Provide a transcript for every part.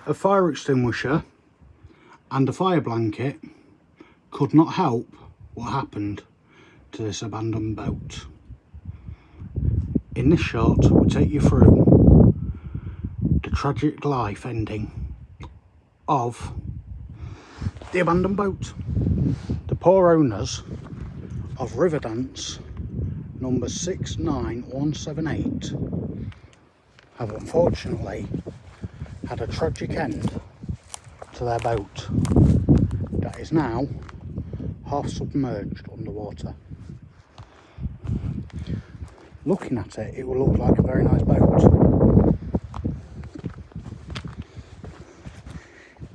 A fire extinguisher and a fire blanket could not help what happened to this abandoned boat. In this shot, we'll take you through the tragic life ending of the abandoned boat. The poor owners of Riverdance number 69178 have unfortunately had a tragic end to their boat that is now half submerged underwater. Looking at it, it will look like a very nice boat.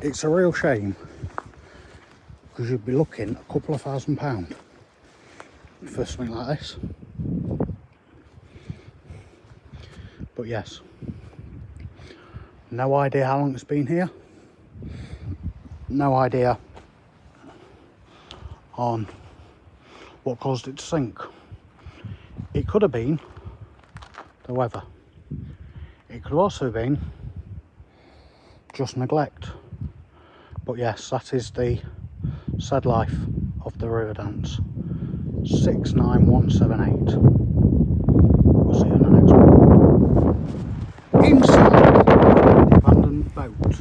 It's a real shame, because you'd be looking a couple of £1,000 for something like this. But yes, no idea how long it's been here. No idea on what caused it to sink. It could have been the weather. It could also have been just neglect. But yes, that is the sad life of the Riverdance 69178. We'll see you in the next one. Inside the abandoned boat.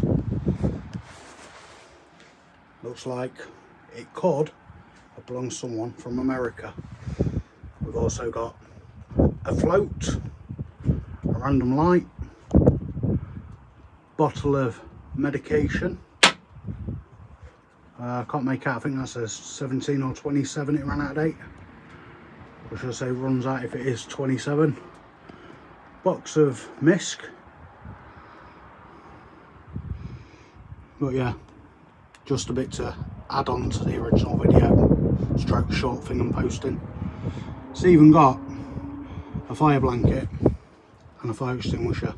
Looks like it could have belonged to someone from America. We've also got a float, a random light, bottle of medication. I can't make out, I think that says 17 or 27 it ran out of date. Or should I say runs out if it is 27. Box of Misk. But yeah, just a bit to add on to the original video, stroke short thing I'm posting. It's even got a fire blanket and a fire extinguisher.